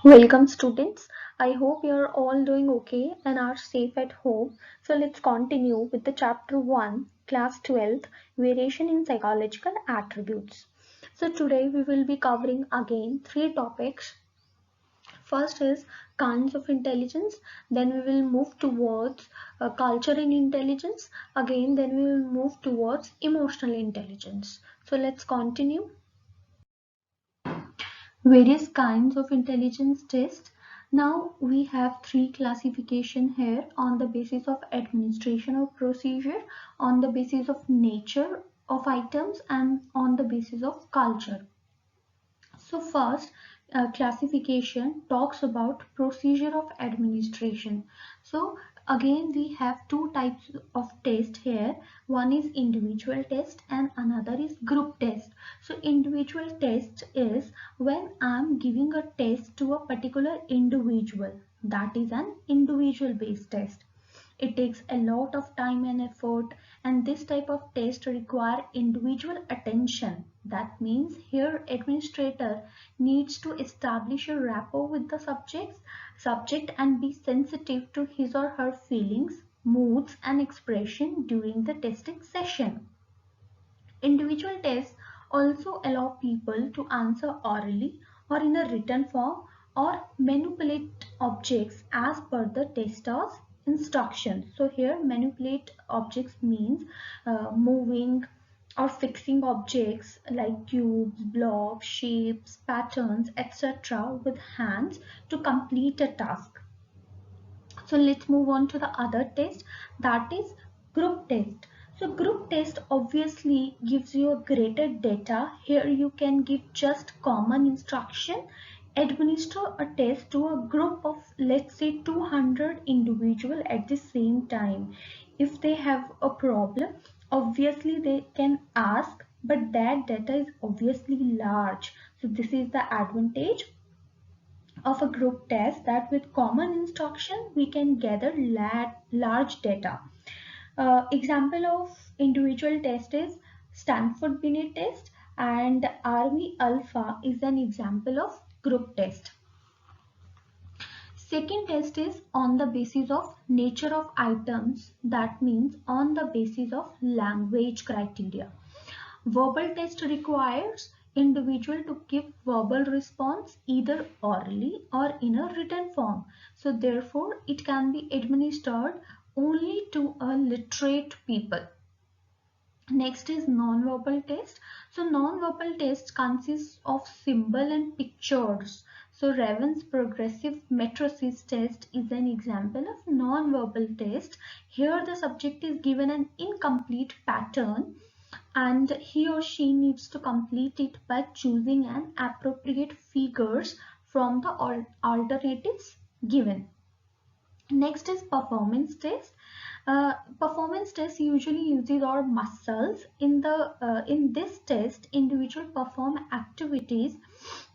Welcome students. I hope you're all doing okay and are safe at home. So let's continue with the chapter 1, class 12th, variation in psychological attributes. So today we will be covering again three topics. First is kinds of intelligence, then we will move towards culture and intelligence, again then we will move towards emotional intelligence. So let's continue. Various kinds of intelligence tests. Now we have three classification here on the basis of administration of procedure, on the basis of nature of items, and on the basis of culture. So first, classification talks about procedure of administration. So again we have two types of test here. One is individual test and another is group test. So individual test is when I am giving a test to a particular individual. That is an individual based test. It takes a lot of time and effort, and this type of test require individual attention. That means here administrator needs to establish a rapport with the subject and be sensitive to his or her feelings, moods and expression during the testing session. Individual tests also allow people to answer orally or in a written form or manipulate objects as per the tester's instructions. So here manipulate objects means moving or fixing objects like cubes, blobs, shapes, patterns, etc. with hands to complete a task. So let's move on to the other test, that is group test. So group test obviously gives you a greater data. Here you can give just common instruction, administer a test to a group of let's say 200 individual at the same time. If they have a problem, obviously they can ask, but that data is obviously large. So this is the advantage of a group test, that with common instruction we can gather large data. Example of individual test is Stanford Binet test, and Army Alpha is an example of group test. Second test is on the basis of nature of items, that means on the basis of language criteria. Verbal test requires individual to give verbal response either orally or in a written form. So therefore it can be administered only to a literate people. Next is non-verbal test. So non-verbal test consists of symbol and pictures. So Raven's progressive matrices test is an example of non-verbal test. Here the subject is given an incomplete pattern and he or she needs to complete it by choosing an appropriate figures from the alternatives given. Next is performance test. Performance test usually uses our muscles. In this test, individual perform activities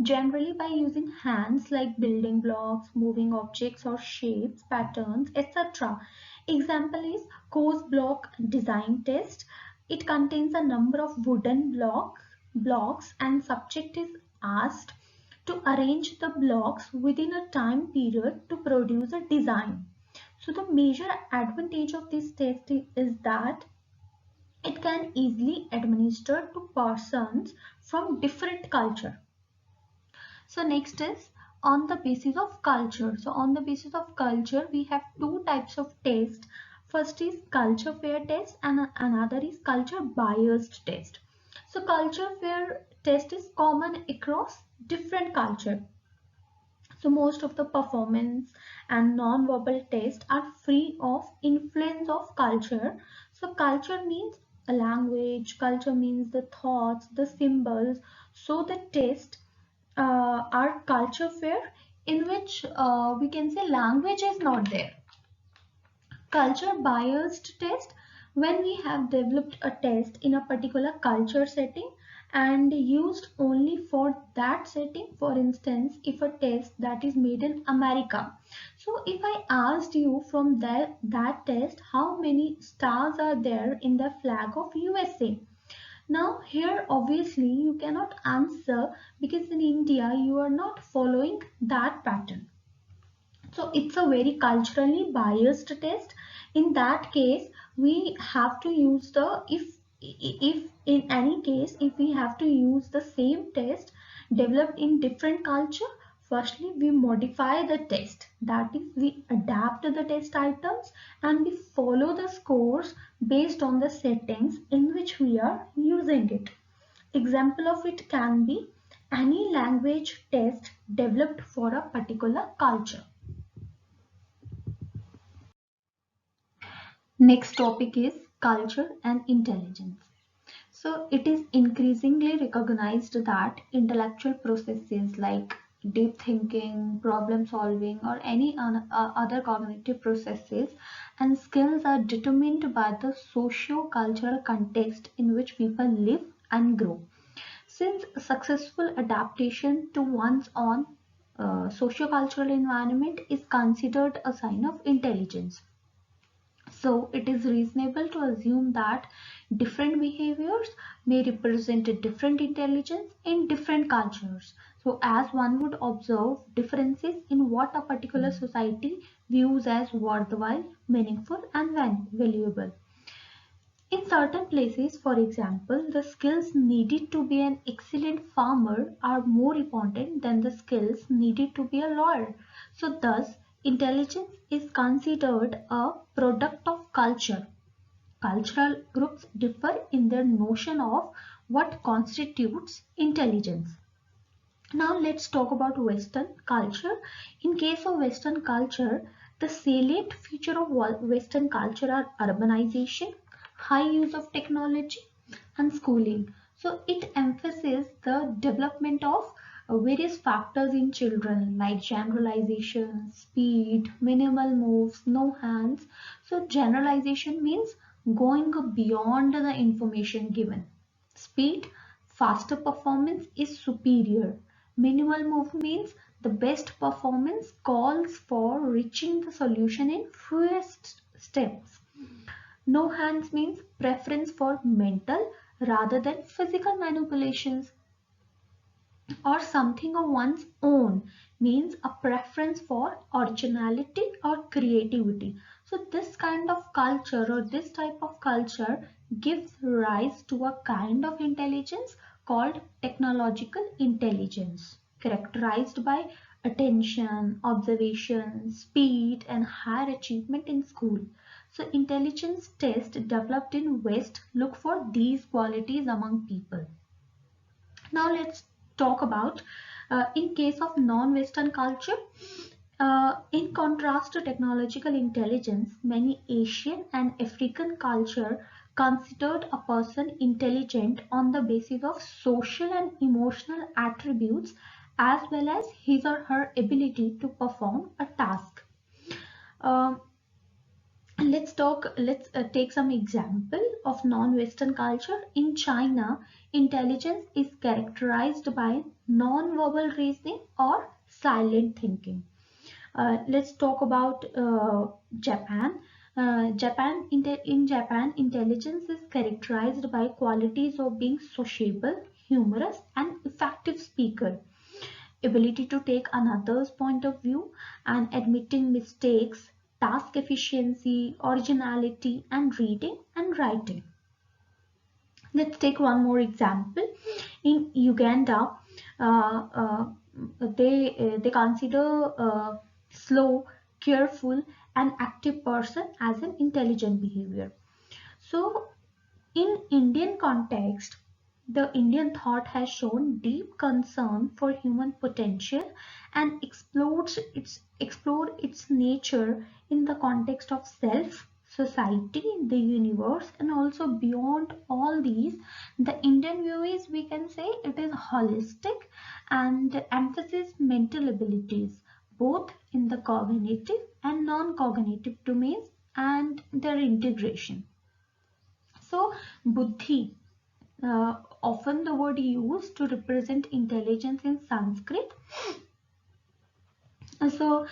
generally by using hands like building blocks, moving objects or shapes, patterns, etc. Example is Coase block design test. It contains a number of wooden blocks and subject is asked to arrange the blocks within a time period to produce a design. So the major advantage of this test is that it can easily administer to persons from different culture. So next is on the basis of culture. So on the basis of culture, we have two types of test. First is culture fair test and another is culture biased test. So culture fair test is common across different culture. So most of the performance and non-verbal tests are free of influence of culture. So culture means a language, culture means the thoughts, the symbols. So the tests are culture fair, in which we can say language is not there. Culture biased test, when we have developed a test in a particular culture setting and used only for that setting. For instance, if a test that is made in America, so if I asked you from that test how many stars are there in the flag of USA, Now here obviously you cannot answer because in India you are not following that pattern. So it's a very culturally biased test. In that case, we have to use the if in any case if we have to use the same test developed in different culture, firstly we modify the test. That is, we adapt the test items and we follow the scores based on the settings in which we are using it. Example of it can be any language test developed for a particular culture. Next topic is culture and intelligence. So it is increasingly recognized that intellectual processes like deep thinking, problem solving, or any other cognitive processes and skills are determined by the socio-cultural context in which people live and grow. Since successful adaptation to one's own socio-cultural environment is considered a sign of intelligence. So it is reasonable to assume that different behaviors may represent a different intelligence in different cultures. So as one would observe differences in what a particular society views as worthwhile, meaningful and valuable. In certain places, for example, the skills needed to be an excellent farmer are more important than the skills needed to be a lawyer. So thus, intelligence is considered a product of culture. Cultural groups differ in their notion of what constitutes intelligence. Now let's talk about Western culture. In case of Western culture, the salient feature of Western culture are urbanization, high use of technology and schooling. So it emphasizes the development of various factors in children like generalization, speed, minimal moves, no hands. So generalization means going beyond the information given. Speed, faster performance is superior. Minimal move means the best performance calls for reaching the solution in fewest steps. No hands means preference for mental rather than physical manipulations, or something of one's own means a preference for originality or creativity. So this kind of culture or this type of culture gives rise to a kind of intelligence called technological intelligence, characterized by attention, observation, speed and higher achievement in school. So intelligence tests developed in West look for these qualities among people. Now let's talk about in case of non-Western culture. In contrast to technological intelligence, many Asian and African culture considered a person intelligent on the basis of social and emotional attributes as well as his or her ability to perform a task. Um, let's take some example of non-Western culture. In China, intelligence is characterized by non-verbal reasoning or silent thinking. Let's talk about Japan. In Japan, intelligence is characterized by qualities of being sociable, humorous, and effective speaker, ability to take another's point of view and admitting mistakes, task efficiency, originality, and reading and writing. Let's take one more example. In Uganda, uh, uh, they consider slow, careful, and active person as an intelligent behavior. So in Indian context, the Indian thought has shown deep concern for human potential and explored its nature in the context of self, society, the universe, and also beyond all these. The Indian view is, we can say, it is holistic and emphasizes mental abilities both in the cognitive and non-cognitive domains and their integration. So buddhi, often the word used to represent intelligence in Sanskrit. So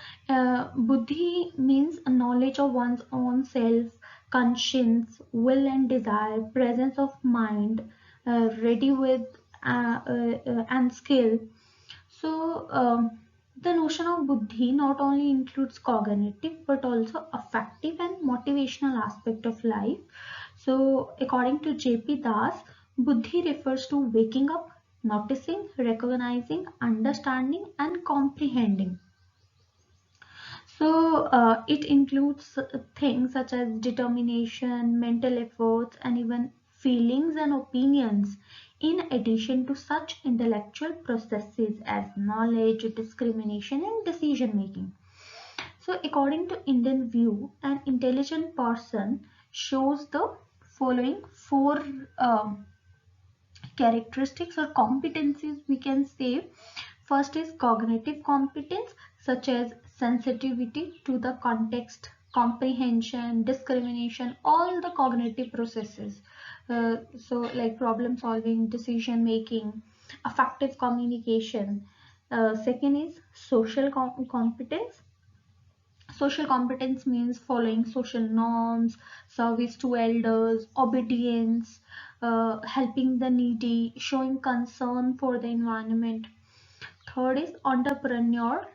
buddhi means a knowledge of one's own self, conscience, will and desire, presence of mind, ready with and skill. So the notion of buddhi not only includes cognitive but also affective and motivational aspect of life. So according to J.P. Das, buddhi refers to waking up, noticing, recognizing, understanding and comprehending. So it includes things such as determination, mental efforts, and even feelings and opinions, in addition to such intellectual processes as knowledge, discrimination, and decision making. So, according to Indian view, an intelligent person shows the following four characteristics or competencies, we can say. First is cognitive competence, such as sensitivity to the context, comprehension, discrimination, all the cognitive processes. So like problem solving, decision making, effective communication. Second is social competence. Social competence means following social norms, service to elders, obedience, helping the needy, showing concern for the environment. Third is entrepreneur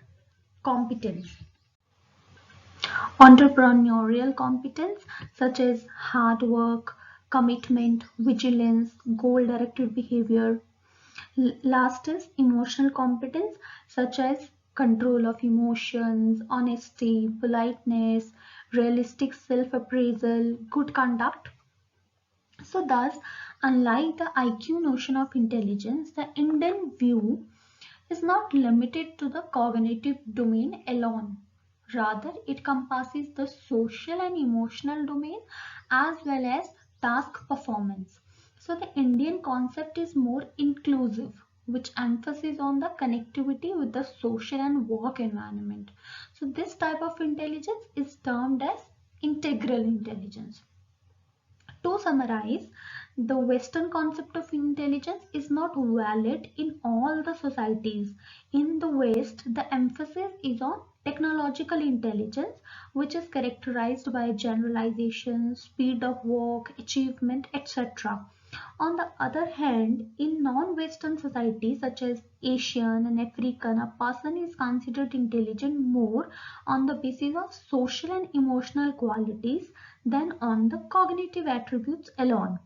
competence. Entrepreneurial competence such as hard work, commitment, vigilance, goal-directed behavior. Last is emotional competence such as control of emotions, honesty, politeness, realistic self-appraisal, good conduct. So thus, unlike the IQ notion of intelligence, the Indian view is not limited to the cognitive domain alone. Rather, it encompasses the social and emotional domain as well as task performance. So, the Indian concept is more inclusive, which emphasizes on the connectivity with the social and work environment. So, this type of intelligence is termed as integral intelligence. To summarize, the Western concept of intelligence is not valid in all the societies. In the West, the emphasis is on technological intelligence, which is characterized by generalization, speed of work, achievement, etc. On the other hand, in non-Western societies such as Asian and African, a person is considered intelligent more on the basis of social and emotional qualities than on the cognitive attributes alone.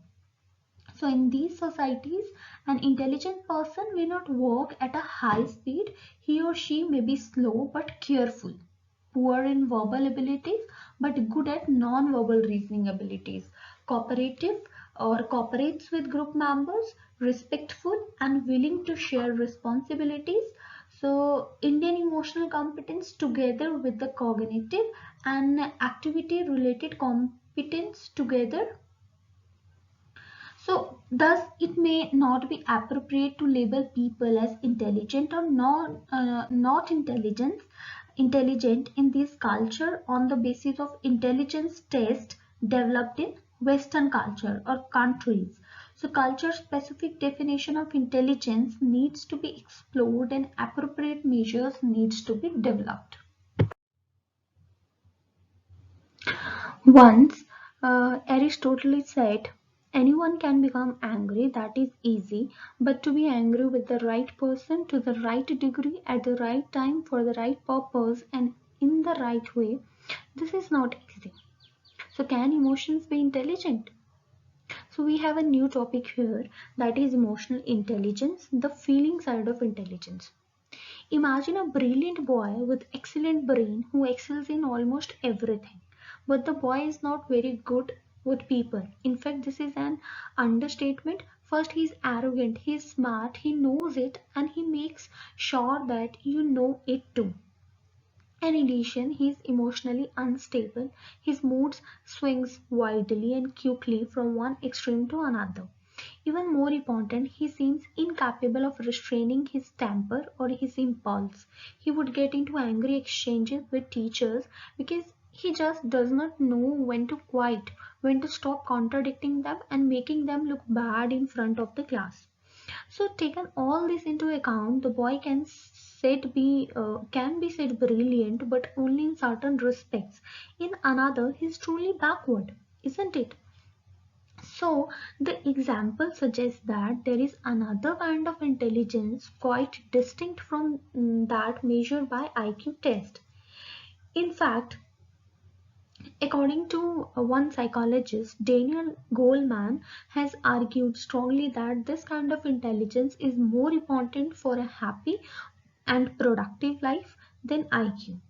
So in these societies, an intelligent person may not work at a high speed. He or she may be slow but careful, poor in verbal abilities but good at non-verbal reasoning abilities, cooperative or cooperates with group members, respectful and willing to share responsibilities. So Indian emotional competence together with the cognitive and activity related competence together. So, thus, it may not be appropriate to label people as intelligent or not intelligent in this culture on the basis of intelligence test developed in Western culture or countries. So, culture-specific definition of intelligence needs to be explored and appropriate measures needs to be developed. Once Aristotle said, anyone can become angry, that is easy, but to be angry with the right person to the right degree at the right time for the right purpose and in the right way, this is not easy. So, can emotions be intelligent? So, we have a new topic here, that is emotional intelligence, the feeling side of intelligence. Imagine a brilliant boy with excellent brain who excels in almost everything. But the boy is not very good with people. In fact, this is an understatement. First, he is arrogant, he is smart, he knows it, and he makes sure that you know it too. In addition, he is emotionally unstable. His moods swings wildly and quickly from one extreme to another. Even more important, he seems incapable of restraining his temper or his impulse. He would get into angry exchanges with teachers because he just does not know when to quiet, when to stop contradicting them and making them look bad in front of the class. So, taken all this into account, the boy can be said brilliant, but only in certain respects. In another, he is truly backward, isn't it? So the example suggests that there is another kind of intelligence quite distinct from that measured by IQ test. In fact, according to one psychologist, Daniel Goleman has argued strongly that this kind of intelligence is more important for a happy and productive life than IQ.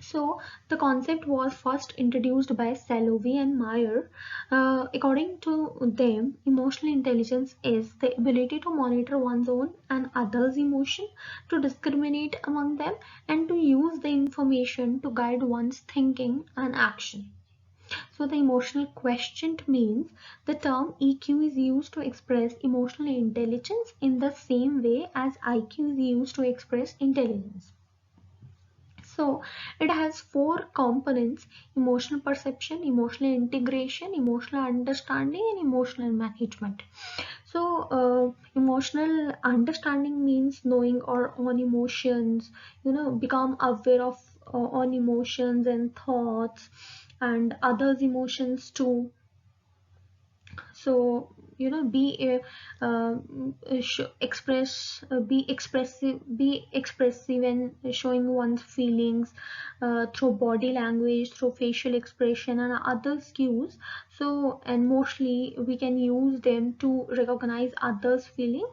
So the concept was first introduced by Salovey and Meyer. According to them, emotional intelligence is the ability to monitor one's own and others' emotion, to discriminate among them, and to use the information to guide one's thinking and action. So the emotional quotient means the term EQ is used to express emotional intelligence in the same way as IQ is used to express intelligence. So it has four components: emotional perception, emotional integration, emotional understanding, and emotional management. So emotional understanding means knowing our own emotions, become aware of own emotions and thoughts and others' emotions too. So be expressive and showing one's feelings through body language, through facial expression and other cues. So and mostly we can use them to recognize others feeling.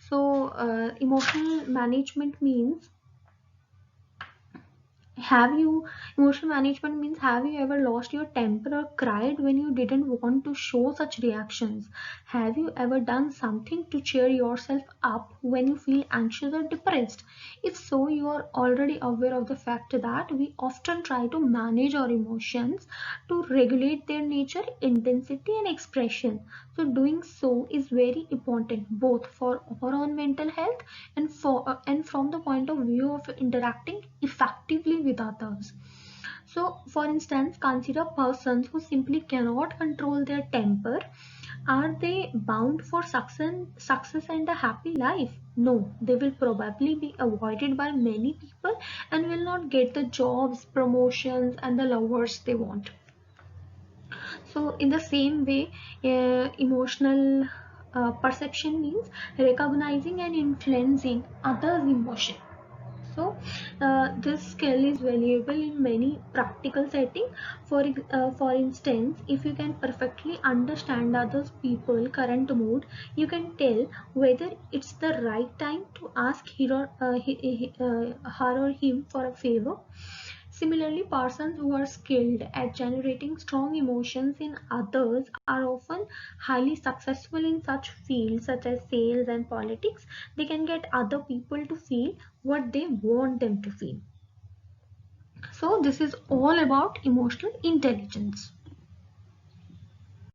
So emotional management means have you emotional management means have you ever lost your temper or cried when you didn't want to show such reactions? Have you ever done something to cheer yourself up when you feel anxious or depressed? If so, you are already aware of the fact that we often try to manage our emotions to regulate their nature, intensity, and expression. So doing so is very important both for our own mental health and from the point of view of interacting effectively with others. So for instance, consider persons who simply cannot control their temper. Are they bound for success and a happy life? No, they will probably be avoided by many people and will not get the jobs, promotions, and the lovers they want. So in the same way, emotional perception means recognizing and influencing others' emotion. So this skill is valuable in many practical settings. For instance, if you can perfectly understand others people current mood, you can tell whether it's the right time to ask her or him for a favor. Similarly, persons who are skilled at generating strong emotions in others are often highly successful in such fields such as sales and politics. They can get other people to feel what they want them to feel. So this is all about emotional intelligence.